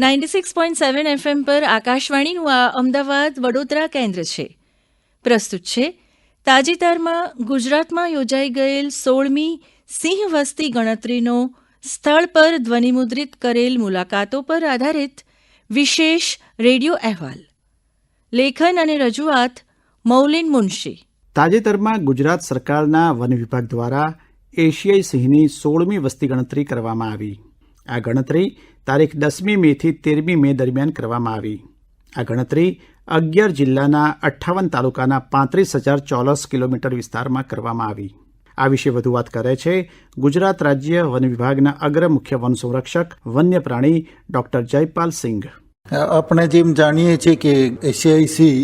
96.7 FM પર આકાશવાણીનું આ અમદાવાદ વડોદરા કેન્દ્ર છે. પ્રસ્તુત છે તાજેતરમાં ગુજરાતમાં યોજાઈ ગયેલ 16મી સિંહ વસ્તી ગણતરીનો સ્થળ પર ધ્વનિમુદ્રિત કરેલ મુલાકાતો પર આધારિત વિશેષ રેડિયો અહેવાલ. લેખન અને રજૂઆત મૌલિન મુનશી. તાજેતરમાં ગુજરાત સરકારના વન વિભાગ દ્વારા એશિયાઈ સિંહની 16મી વસ્તી ગણતરી કરવામાં આવી. આ ગણતરી તારીખ 10મી મેથી 13મી મે દરમિયાન કરવામાં આવી. આ ગણતરી 11 જિલ્લાના 58 તાલુકાના 35,000 ચોરસ કિલોમીટર વિસ્તારમાં કરવામાં આવી. આ વિશે વધુ વાત કરે છે ગુજરાત રાજ્ય વન વિભાગના અગ્ર મુખ્ય વન સંરક્ષક વન્ય પ્રાણી ડોક્ટર જયપાલ સિંઘ. આપણે જેમ જાણીએ છીએ કે એશિયાઈ સિંહ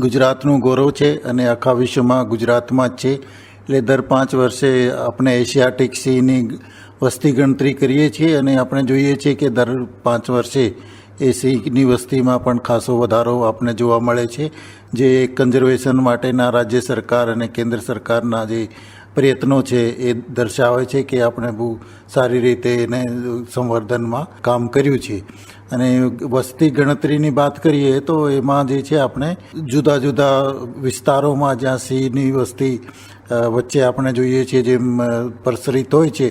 ગુજરાતનું ગૌરવ છે અને આખા વિશ્વમાં ગુજરાતમાં જ છે. એટલે દર 5 વર્ષે આપણે એશિયાટિક સિંહની વસ્તી ગણતરી કરીએ છીએ અને આપણે જોઈએ છીએ કે દર 5 વર્ષે એ સિંહની વસ્તીમાં પણ ખાસો વધારો આપણે જોવા મળે છે, જે કન્ઝર્વેશન માટેના રાજ્ય સરકાર અને કેન્દ્ર સરકારના જે પ્રયત્નો છે એ દર્શાવે છે કે આપણે બહુ સારી રીતે એને સંવર્ધનમાં કામ કર્યું છે. અને વસ્તી ગણતરીની વાત કરીએ તો એમાં જે છે આપણે જુદા જુદા વિસ્તારોમાં જ્યાં સિંહની વસ્તી વચ્ચે આપણે જોઈએ છીએ જેમ પ્રસરિત હોય છે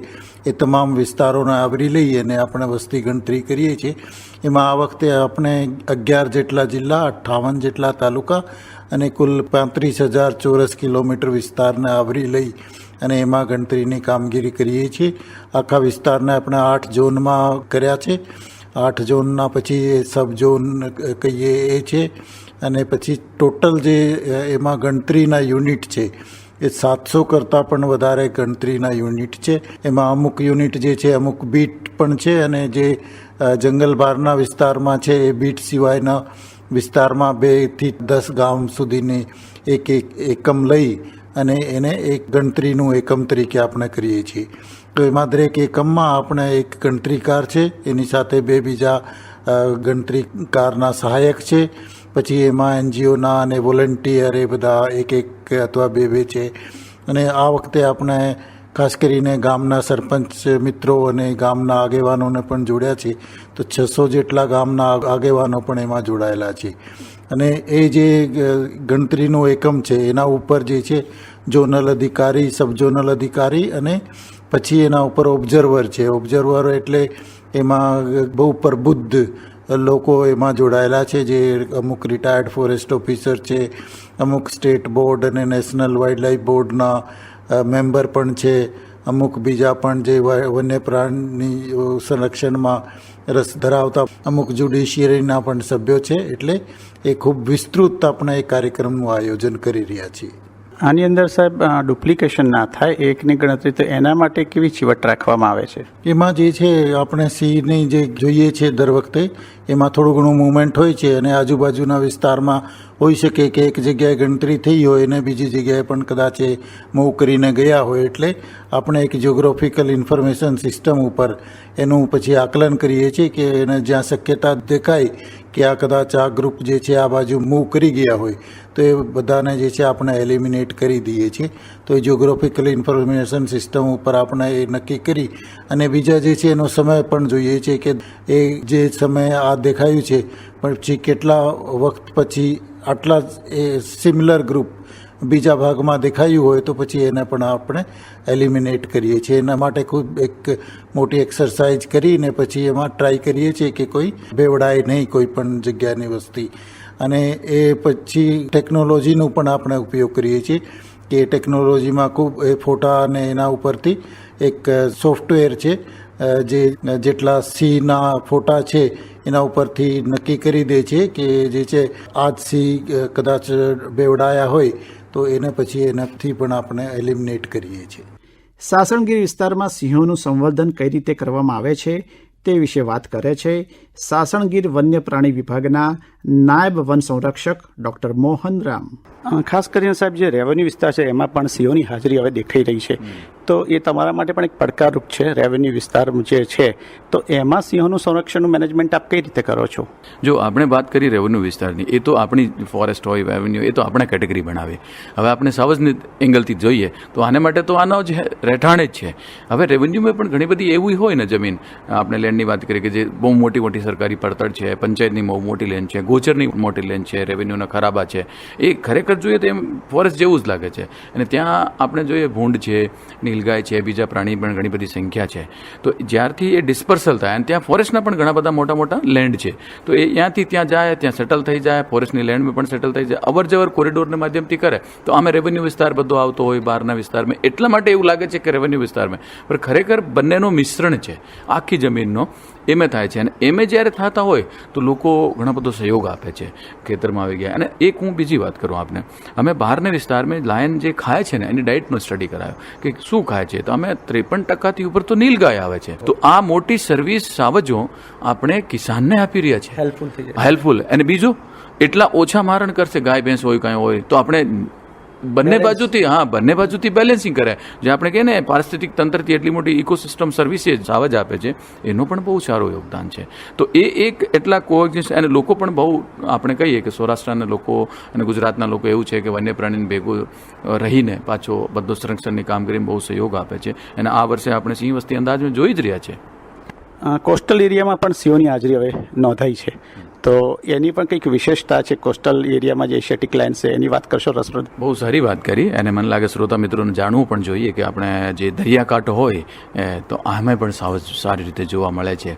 એ તમામ વિસ્તારોને આવરી લઈ અને આપણે વસ્તી ગણતરી કરીએ છીએ. એમાં આ વખતે આપણે 11 જેટલા જિલ્લા, 58 જેટલા તાલુકા અને કુલ 35,000 ચોરસ કિલોમીટર વિસ્તારને આવરી લઈ અને એમાં ગણતરીની કામગીરી કરીએ છીએ. આખા વિસ્તારને આપણે 8 ઝોનમાં કર્યા છે. 8 ઝોનના પછી સબ ઝોન કહીએ એ છે અને પછી ટોટલ જે એમાં ગણતરીના યુનિટ છે એ 700 કરતાં પણ વધારે ગણતરીના યુનિટ છે. એમાં અમુક યુનિટ જે છે અમુક બીટ પણ છે અને જે જંગલ બહારના વિસ્તારમાં છે એ બીટ સિવાયના વિસ્તારમાં 2 થી 10 ગામ સુધીની એક એકમ લઈ અને એને એક ગણતરીનું એકમ તરીકે આપણે કરીએ છીએ. તો એમાં દરેક એકમમાં આપણે એક ગણતરીકાર છે, એની સાથે 2 બીજા ગણતરીકારના સહાયક છે. પછી એમાં એનજીઓના અને વોલન્ટિયર એ બધા એક અથવા 2 છે. અને આ વખતે આપણે ખાસ કરીને ગામના સરપંચ મિત્રો અને ગામના આગેવાનોને પણ જોડ્યા છે. તો 600 જેટલા ગામના આગેવાનો પણ એમાં જોડાયેલા છે. અને એ જે ગણતરીનો એકમ છે એના ઉપર જે છે ઝોનલ અધિકારી, સબ ઝોનલ અધિકારી અને પછી એના ઉપર ઓબ્ઝર્વર છે. ઓબ્ઝર્વર એટલે એમાં બહુ પ્રબુદ્ધ લોકો એમાં જોડાયેલા છે, જે અમુક રિટાયર્ડ ફોરેસ્ટ ઓફિસર છે, અમુક સ્ટેટ બોર્ડ અને નેશનલ વાઇલ્ડલાઇફ બોર્ડના મેમ્બર પણ છે, અમુક બીજા પણ જે વન્ય પ્રાણી સંરક્ષણમાં રસ ધરાવતા અમુક જ્યુડિશિયરીના પણ સભ્યો છે. એટલે એ ખૂબ વિસ્તૃત આપણે એ કાર્યક્રમનું આયોજન કરી રહ્યા છીએ. આની અંદર સાહેબ ડુપ્લિકેશન ના થાય એકની ગણતરી, તો એના માટે કેવી ચીવટ રાખવામાં આવે છે? એમાં જે છે આપણે સિંહની જે જોઈએ છે દર વખતે એમાં થોડું ઘણું મૂવમેન્ટ હોય છે અને આજુબાજુના વિસ્તારમાં હોઈ શકે કે એક જગ્યાએ ગણતરી થઈ હોય અને બીજી જગ્યાએ પણ કદાચ એ મૂવ કરીને ગયા હોય. એટલે આપણે એક જિયોગ્રાફિકલ ઇન્ફોર્મેશન સિસ્ટમ ઉપર એનું પછી આકલન કરીએ છીએ કે એને જ્યાં શક્યતા દેખાય કે આ કદાચ આ ગ્રુપ જે છે આ બાજુ મૂવ કરી ગયા હોય તો એ બધાને જે છે આપણે એલિમિનેટ કરી દઈએ છીએ. તો એ જિયોગ્રાફિકલ ઇન્ફોર્મેશન સિસ્ટમ ઉપર આપણે એ નક્કી કરી અને બીજા જે છે એનો સમય પણ જોઈએ છે કે એ જે સમયે આ દેખાયું છે પણ પછી કેટલા વખત પછી આટલા એ સિમિલર ગ્રુપ બીજા ભાગમાં દેખાયું હોય તો પછી એને પણ આપણે એલિમિનેટ કરીએ છીએ. એના માટે ખૂબ એક મોટી એક્સરસાઇઝ કરીને પછી એમાં ટ્રાય કરીએ છીએ કે કોઈ બેવડાય નહીં કોઈ પણ જગ્યાની વસ્તી. અને એ પછી ટેકનોલોજીનો પણ આપણે ઉપયોગ કરીએ છીએ કે ટેકનોલોજીમાં ખૂબ એ ફોટા અને એના ઉપરથી એક સોફ્ટવેર છે જે જેટલા સિંહના ફોટા છે એના ઉપરથી નક્કી કરી દે છે કે જે છે આ જ સિંહ કદાચ બેવડાયા હોય તો એને પછી એનાથી પણ આપણે એલિમિનેટ કરીએ છીએ. સાસણગીર વિસ્તારમાં સિંહોનું સંવર્ધન કઈ રીતે કરવામાં આવે છે તે વિશે વાત કરે છે સાસણગીર વન્ય પ્રાણી વિભાગના નાયબ વન સંરક્ષક ડોક્ટર મોહન રામ. ખાસ કરીને સાહેબ જે રેવન્યુ વિસ્તાર છે એમાં પણ સિંહોની હાજરી હવે દેખાઈ રહી છે, તો એ તમારા માટે પણ એક પડકારરૂપ છે. રેવન્યુ વિસ્તાર જે છે તો એમાં સિંહોનું સંરક્ષણનું મેનેજમેન્ટ આપ કઈ રીતે કરો છો? જો આપણે વાત કરી રેવન્યુ વિસ્તારની, એ તો આપણી ફોરેસ્ટ હોય, રેવન્યુ, એ તો આપણે કેટેગરી બનાવે. હવે આપણે સાવજની એંગલથી જોઈએ તો આને માટે તો આનો જ રહેઠાણ જ છે. હવે રેવન્યુમાં પણ ઘણી બધી એવું હોય ને જમીન, આપણે લેન્ડની વાત કરીએ કે જે બહુ મોટી મોટી સરકારી પડતર છે, પંચાયતની બહુ મોટી લેન્ડ છે, ગોચરની મોટી લેન્ડ છે, રેવન્યુના ખરાબા છે, એ ખરેખર જોઈએ તો એમ ફોરેસ્ટ જેવું જ લાગે છે. અને ત્યાં આપણે જોઈએ ભૂંડ છે, નીલગાય છે, બીજા પ્રાણી પણ ઘણી બધી સંખ્યા છે. તો જ્યારથી એ ડિસ્પર્સલ થાય, અને ત્યાં ફોરેસ્ટના પણ ઘણા બધા મોટા મોટા લેન્ડ છે, તો એ ત્યાંથી ત્યાં જાય, ત્યાં સેટલ થઈ જાય, ફોરેસ્ટની લેન્ડમાં પણ સેટલ થઈ જાય, અવર જવર કોરિડોરના માધ્યમથી કરે તો આમે રેવન્યુ વિસ્તાર બધો આવતો હોય બહારના વિસ્તારમાં. એટલા માટે એવું લાગે છે કે રેવન્યુ વિસ્તારમાં, પણ ખરેખર બંનેનો મિશ્રણ છે આખી જમીનનો, એમે થાય છે. અને એમે જ્યારે થતા હોય તો લોકો ઘણા બધો સહયોગ આપે છે, ખેતરમાં આવી ગયા. અને એક હું બીજી વાત કરું આપને, અમે બહારના વિસ્તારમાં લાયન જે ખાય છે ને એની ડાયટનો સ્ટડી કરાયો કે શું ખાય છે, તો અમે 53% ઉપર તો નીલગાય આવે છે. તો આ મોટી સર્વિસ સાવજો આપણે કિસાનને આપી રહ્યા છે, હેલ્પફુલ. અને બીજું એટલા ઓછા મારણ કરશે, ગાય ભેંસ હોય કાંઈ હોય તો આપણે બંને બાજુથી બેલેન્સિંગ કરે. જે આપણે કહીએ ને પારિસ્થિતિક તંત્રથી એટલી મોટી ઇકોસિસ્ટમ સર્વિસીસ સાવજ આપે છે, એનો પણ બહુ સારું યોગદાન છે. તો એ એક એટલા કોએક્ઝિસ્ટ, અને લોકો પણ બહુ આપણે કહીએ કે સૌરાષ્ટ્રના લોકો અને ગુજરાતના લોકો એવું છે કે વન્ય પ્રાણીને ભેગું રહીને પાછો બધો સંરક્ષણની કામગીરીમાં બહુ સહયોગ આપે છે. અને આ વર્ષે આપણે સિંહ વસ્તી અંદાજમાં જોઈ જ રહ્યા છે. કોસ્ટલ એરિયામાં પણ સિંહોની હાજરી હવે નોંધાઈ છે, તો એની પણ કંઈક વિશેષતા છે. કોસ્ટલ એરિયામાં જે એશિયાટિક લાયન છે એની વાત કરશો રસપ્રદ? બહુ સારી વાત કરી. અને મને લાગે શ્રોતા મિત્રોને જાણવું પણ જોઈએ કે આપણે જે દરિયાકાંઠો હોય તો આમે પણ સારી રીતે જોવા મળે છે.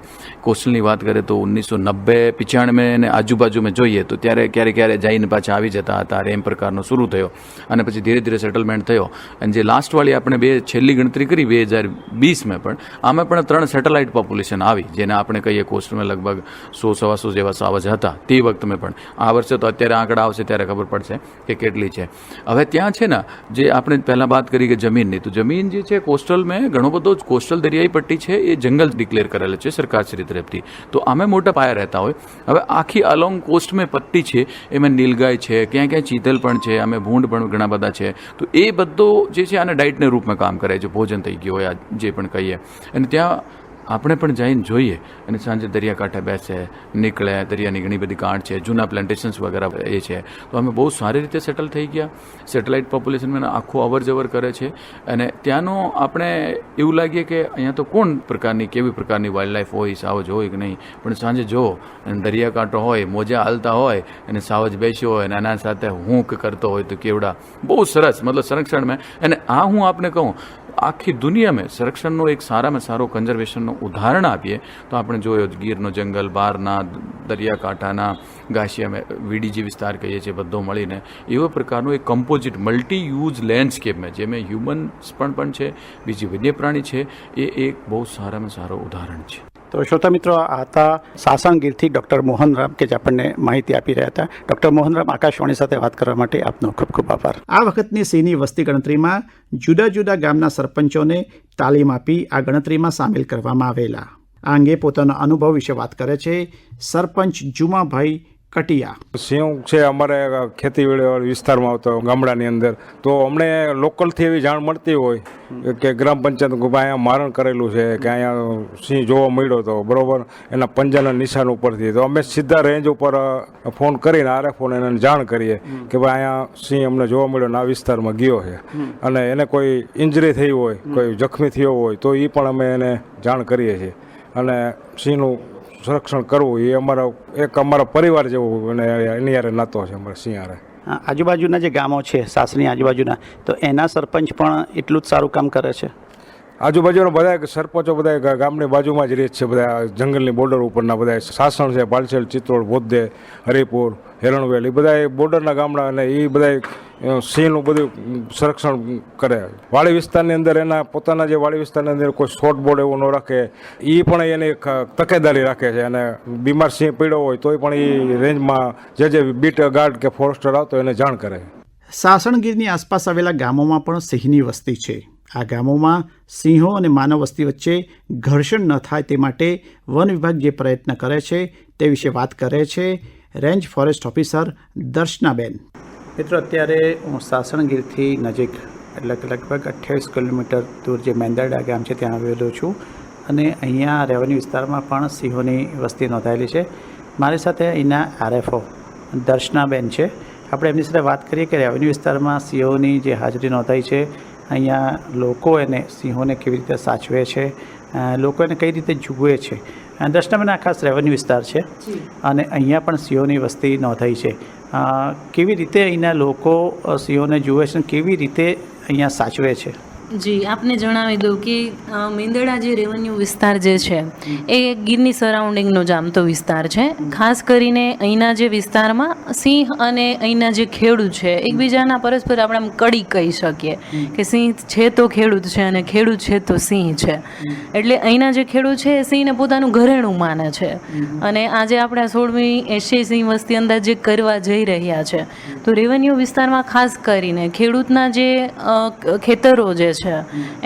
કોસ્ટલની વાત કરીએ તો 1990-95 ને આજુબાજુમાં જોઈએ તો ત્યારે ક્યારે જઈને પાછા આવી જતા હતા. એમ પ્રકારનો શરૂ થયો અને પછી ધીરે ધીરે સેટલમેન્ટ થયો. અને જે લાસ્ટવાળી આપણે છેલ્લી ગણતરી કરી 2020માં પણ આમાં પણ 3 સેટેલાઇટ પોપ્યુલેશન આવી, જેને આપણે કહીએ કોસ્ટમાં લગભગ 100-125 જેવા સાવજ હતા તે વખતમાં પણ. આ વર્ષે તો અત્યારે આંકડા આવશે ત્યારે ખબર પડશે કે કેટલી છે. હવે ત્યાં છે ને જે આપણે પહેલાં વાત કરી કે જમીનની, તો જમીન જે છે કોસ્ટલમાં ઘણો બધો જ કોસ્ટલ દરિયાઈ પટ્ટી છે એ જંગલ ડિક્લેર કરેલા છે સરકારશ્રી તરફથી, તો આમે મોટા પાયા રહેતા હોય. હવે આખી અલોંગ કોસ્ટમાં પટ્ટી છે, એમાં નીલગાય છે, ક્યાંય ચીતલ પણ છે, અમે ભૂંડ પણ ઘણા બધા છે. તો એ બધો જે છે આને ડાયટના રૂપમાં કામ કરે છે, ભોજન થઈ ગયું હોય જે પણ કહીએ. અને ત્યાં આપણે પણ જઈને જોઈએ અને સાંજે દરિયાકાંઠે બેસે, નીકળે, દરિયાની ઘણી બધી કાંઠ છે, જૂના પ્લાન્ટેશન્સ વગેરે એ છે. તો અમે બહુ સારી રીતે સેટલ થઈ ગયા. સેટેલાઇટ પોપ્યુલેશનમાં આખું અવર જવર કરે છે. અને ત્યાંનો આપણે એવું લાગીએ કે અહીંયા તો કેવી પ્રકારની વાઇલ્ડ લાઈફ હોય, સાવજ હોય કે નહીં, પણ સાંજે જો અને દરિયાકાંઠો હોય, મોજા હાલતા હોય અને સાવજ બેસ્યો હોય અને એના સાથે હુંક કરતો હોય તો કેવડા બહુ સરસ, મતલબ સંરક્ષણમાં. અને આ હું આપને કહું આખી દુનિયામાં સંરક્ષણનો એક સારામાં સારો કન્ઝર્વેશનનો ઉદાહરણ આપીએ તો આપણે જોયો ગીરનો જંગલ, બહારના દરિયાકાંઠાના ગાશિયામાં વીડીજી વિસ્તાર કહીએ છીએ, બધો મળીને એવો પ્રકારનો એક કમ્પોઝિટ મલ્ટી યુઝ લેન્ડસ્કેપમાં જેમાં હ્યુમન્સ પણ છે, બીજી વન્ય પ્રાણી છે, એ એક બહુ સારામાં સારો ઉદાહરણ છે. તો શ્રોતા મિત્રો, આ હતા સાસણગીરથી ડૉક્ટર મોહનરામ કે જે આપણને માહિતી આપી રહ્યા હતા. ડૉક્ટર મોહનરામ, આકાશવાણી સાથે વાત કરવા માટે આપનો ખૂબ ખૂબ આભાર. આ વખતની સિંહની વસ્તી ગણતરીમાં જુદા જુદા ગામના સરપંચોને તાલીમ આપી આ ગણતરીમાં સામેલ કરવામાં આવેલા. આ અંગે પોતાના અનુભવ વિશે વાત કરે છે સરપંચ જુમાભાઈ કટિયા. સિંહ છે અમારે ખેતીવાડી વિસ્તારમાં આવતો ગામડાની અંદર, તો અમને લોકલથી એવી જાણ મળતી હોય કે ગ્રામ પંચાયત અહીંયા મારણ કરેલું છે કે અહીંયા સિંહ જોવા મળ્યો હતો, બરોબર, એના પંજાના નિશાન ઉપરથી, તો અમે સીધા રેન્જ ઉપર ફોન કરીને ફોન એને જાણ કરીએ કે ભાઈ અહીંયા સિંહ અમને જોવા મળ્યો ને આ વિસ્તારમાં ગયો છે. અને એને કોઈ ઇન્જરી થઈ હોય, કોઈ જખમી થયો હોય તો એ પણ અમે એને જાણ કરીએ છીએ. અને સિંહનું સંરક્ષણ કરવું એ અમારા પરિવાર જેવું અને એની યારે નાતો છે અમારે સિંહ યારે. આજુબાજુના જે ગામો છે સાસણી આજુબાજુના, તો એના સરપંચ પણ એટલું જ સારું કામ કરે છે. આજુબાજુના બધા સરપંચો બધા ગામની બાજુમાં જ રહે છે, બધા જંગલની બોર્ડર ઉપરના બધા સાસણ છે, પાલસેલ, ચિત્રોડ, બોદ્દે, હરિપુર, હેરણવેલ, એ બધા બોર્ડરના ગામડા, અને એ બધા સિંહનું બધું સંરક્ષણ કરે. વાડી વિસ્તારની અંદર એના પોતાના જે વાડી વિસ્તારની અંદર કોઈ શોર્ટ બોર્ડ એવું ન રાખે, એ પણ એની તકેદારી રાખે છે. અને બીમાર સિંહ પીડ્યો હોય તોય પણ એ રેન્જમાં જે બીટ ગાર્ડ કે ફોરેસ્ટર આવતો એને જાણ કરે. સાસણગીરની આસપાસ આવેલા ગામોમાં પણ સિંહની વસ્તી છે. આ ગામોમાં સિંહો અને માનવ વસ્તી વચ્ચે ઘર્ષણ ન થાય તે માટે વન વિભાગ જે પ્રયત્ન કરે છે તે વિશે વાત કરે છે રેન્જ ફોરેસ્ટ ઓફિસર દર્શનાબેન. મિત્રો, અત્યારે હું સાસણગીરથી નજીક એટલે લગભગ 28 કિલોમીટર દૂર જે મેંદરડા ગામ છે ત્યાં આવેલો છું. અને અહીંયા રેવન્યુ વિસ્તારમાં પણ સિંહોની વસ્તી નોંધાયેલી છે. મારી સાથે અહીંના આરએફઓ દર્શનાબેન છે. આપણે એમની સાથે વાત કરીએ કે રેવન્યુ વિસ્તારમાં સિંહોની જે હાજરી નોંધાઈ છે, અહીંયા લોકો સિંહોને કેવી રીતે સાચવે છે, લોકો એને કઈ રીતે જુએ છે, 10 નંબરના ખાસ રેવન્યુ વિસ્તાર છે અને અહીંયા પણ સિંહોની વસ્તી નોંધાઈ છે. કેવી રીતે અહીંના લોકો સિંહોને જુએ છે અને કેવી રીતે અહીંયા સાચવે છે? જી, આપને જણાવી દઉં કે મેંદરડા જે રેવન્યુ વિસ્તાર જે છે એ ગીરની સરાઉન્ડિંગનો જામતો વિસ્તાર છે. ખાસ કરીને અહીંના જે વિસ્તારમાં સિંહ અને અહીંના જે ખેડૂત છે એકબીજાના પરસ્પર આપણે આમ કડી કહી શકીએ કે સિંહ છે તો ખેડૂત છે અને ખેડૂત છે તો સિંહ છે. એટલે અહીંના જે ખેડૂત છે એ સિંહને પોતાનું ઘરેણું માને છે. અને આજે આપણે 16મી એશિયાઈ સિંહ વસ્તી અંદાજ જે કરવા જઈ રહ્યા છે તો રેવન્યુ વિસ્તારમાં ખાસ કરીને ખેડૂતના જે ખેતરો જે છે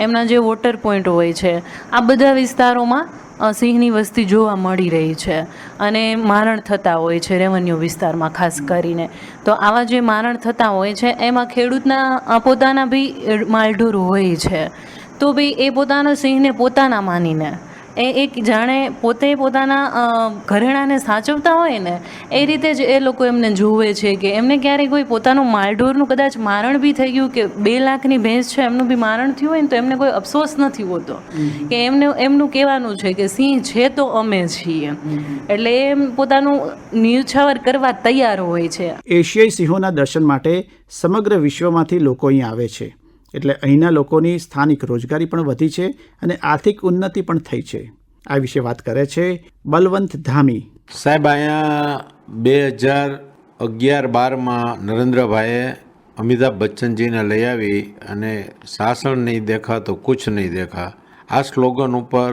એમના જે વોટર પોઈન્ટ હોય છે આ બધા વિસ્તારોમાં સિંહની વસ્તી જોવા મળી રહી છે અને મારણ થતા હોય છે રેવન્યુ વિસ્તારમાં ખાસ કરીને. તો આવા જે મારણ થતા હોય છે એમાં ખેડૂતના પોતાના બી માલઢોર હોય છે તો ભાઈ એ પોતાના સિંહને પોતાના માનીને એ એક જાણે પોતે પોતાના ઘરેણાને સાચવતા હોય ને એ રીતે જ એ લોકો એમને જુએ છે કે એમને ક્યારેય કોઈ પોતાનું માલઢોરનું કદાચ મારણ બી થઈ ગયું કે 2 લાખની ભેંસ છે એમનું બી મારણ થયું હોય ને તો એમને કોઈ અફસોસ નથી હોતો કે એમનું કહેવાનું છે કે સિંહ છે તો અમે છીએ. એટલે એમ પોતાનું ન્યૂછાવર કરવા તૈયાર હોય છે. એશિયાઈ સિંહોના દર્શન માટે સમગ્ર વિશ્વમાંથી લોકો અહીં આવે છે. એટલે અહીંના લોકોની સ્થાનિક રોજગારી પણ વધી છે અને આર્થિક ઉન્નતિ પણ થઈ છે. આ વિશે વાત કરે છે બલવંત ધામી. સાહેબ, અહીંયા 2011-12માં નરેન્દ્રભાઈએ અમિતાભ બચ્ચનજીને લઈ આવી અને શાસન નહીં દેખા તો કુછ નહીં દેખા આ સ્લોગન ઉપર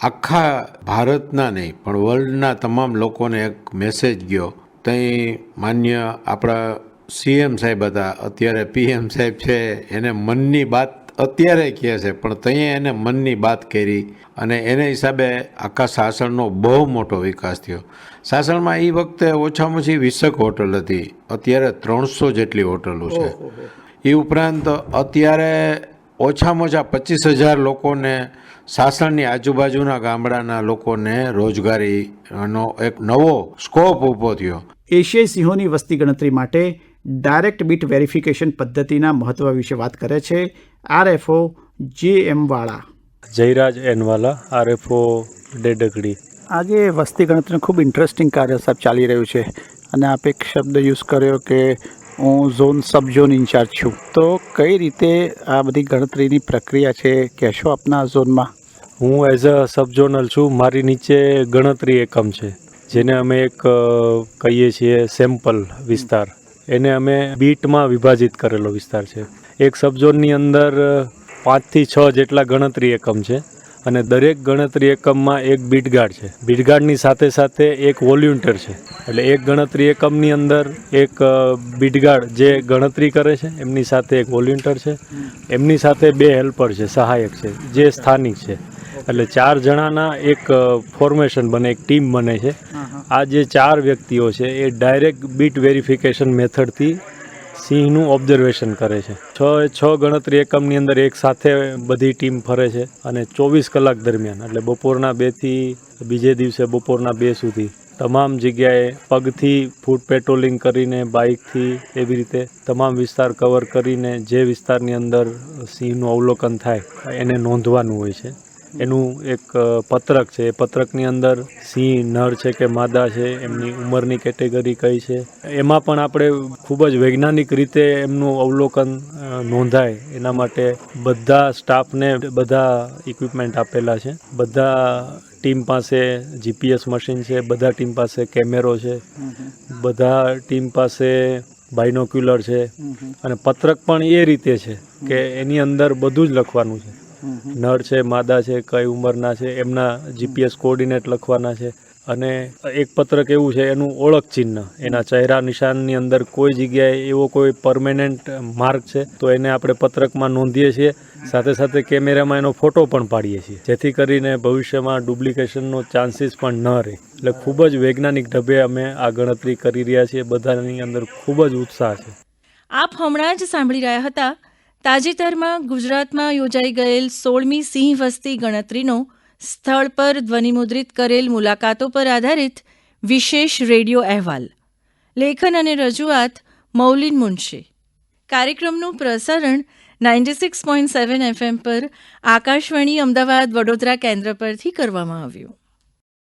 આખા ભારતના નહીં પણ વર્લ્ડના તમામ લોકોને એક મેસેજ ગયો. ત્યાં માન્ય આપણા સીએમ સાહેબ હતા, અત્યારે પીએમ સાહેબ છે, એને મનની વાત અત્યારે કહે છે પણ ત્યાં એને મનની વાત કરી અને એને હિસાબે આખા સાસણનો બહુ મોટો વિકાસ થયો. સાસણમાં એ વખતે ઓછામાં ઓછી 20 હોટલ હતી, અત્યારે 300 જેટલી હોટલો છે. એ ઉપરાંત અત્યારે ઓછામાં ઓછા 25,000 લોકોને સાસણની આજુબાજુના ગામડાના લોકોને રોજગારીનો એક નવો સ્કોપ ઊભો થયો. એશિયાઈ સિંહોની વસ્તી ગણતરી માટે ડાયરેક્ટ બીટ વેરિફિકેશન પદ્ધતિના મહત્વ વિશે વાત કરે છે આરએફઓ JM વાળા. જયરાજ એનવાલા, આરએફઓ ડેડકડી. આજે વસ્તી ગણતરીનું ખૂબ ઇન્ટરેસ્ટિંગ કાર્ય સાહેબ ચાલી રહ્યું છે અને આપે એક શબ્દ યુઝ કર્યો કે હું ઝોન સબ ઝોન ઇન્ચાર્જ છું. તો કઈ રીતે આ બધી ગણતરીની પ્રક્રિયા છે કહેશો આપના ઝોનમાં? હું એઝ અ સબઝોનલ છું. મારી નીચે ગણતરી એકમ છે જેને અમે એક કહીએ છીએ સેમ્પલ વિસ્તાર. એને અમે બીટમાં વિભાજિત કરેલો વિસ્તાર છે. એક સબઝોનની અંદર 5 થી 6 જેટલા ગણતરી એકમ છે અને દરેક ગણતરી એકમમાં એક બીટગાર્ડ છે. બીટગાર્ડની સાથે સાથે એક વોલ્યુન્ટર છે. એટલે એક ગણતરી એકમની અંદર એક બીટગાર્ડ જે ગણતરી કરે છે, એમની સાથે એક વોલ્યુન્ટર છે, એમની સાથે 2 હેલ્પર છે, સહાયક છે, જે સ્થાનિક છે. એટલે 4 જણાના એક ફોર્મેશન બને, એક ટીમ બને છે. આ જે 4 વ્યક્તિઓ છે એ ડાયરેક્ટ બીટ વેરિફિકેશન મેથડથી સિંહનું ઓબ્ઝર્વેશન કરે છે. 6 ગણતરી એકમની અંદર એક સાથે બધી ટીમ ફરે છે અને 24 કલાક દરમિયાન એટલે બપોરના 2 થી બીજે દિવસે બપોરના 2 સુધી તમામ જગ્યાએ પગથી ફૂટ પેટ્રોલિંગ કરીને, બાઇકથી, એવી રીતે તમામ વિસ્તાર કવર કરીને જે વિસ્તારની અંદર સિંહનું અવલોકન થાય એને નોંધવાનું હોય છે. એનું એક પત્રક છે. એ પત્રકની અંદર સિંહ નર છે કે માદા છે, એમની ઉંમરની કેટેગરી કઈ છે, એમાં પણ આપણે ખૂબ જ વૈજ્ઞાનિક રીતે એમનું અવલોકન નોંધાય એના માટે બધા સ્ટાફને બધા ઇક્વિપમેન્ટ આપેલા છે. બધા ટીમ પાસે GPS મશીન છે, બધા ટીમ પાસે કેમેરો છે, બધા ટીમ પાસે બાયનોક્યુલર છે અને પત્રક પણ એ રીતે છે કે એની અંદર બધું જ લખવાનું છે. નર છે, માદા છે, કઈ ઉંમરના છે, એમના GPS કોઓર્ડિનેટ લખવાના છે. અને એક પત્રક એવું છે એનું ઓળખ ચિહ્ન, એના ચહેરા નિશાનની અંદર કોઈ જગ્યાએ એવો કોઈ પરમેનન્ટ માર્ક છે તો એને આપણે પત્રકમાં નોંધીએ છીએ. સાથે સાથે કેમેરામાં એનો ફોટો પણ પાડીએ છીએ જેથી કરીને ભવિષ્યમાં ડુપ્લિકેશનનો ચાન્સીસ પણ ન રહે. એટલે ખૂબ જ વૈજ્ઞાનિક ઢબે અમે આ ગણતરી કરી રહ્યા છીએ. બધાની અંદર ખૂબ જ ઉત્સાહ છે. આપ હમણાં જ સાંભળી રહ્યા હતા તાજેતરમાં ગુજરાતમાં યોજાઈ ગયેલ 16મી સિંહ વસ્તી ગણતરીનો સ્થળ પર ધ્વનિમુદ્રિત કરેલ મુલાકાતો પર આધારિત વિશેષ રેડિયો અહેવાલ. લેખન અને રજૂઆત મૌલિન મુનશી. કાર્યક્રમનું પ્રસારણ 96.7 FM પર આકાશવાણી અમદાવાદ વડોદરા કેન્દ્ર પરથી કરવામાં આવ્યું.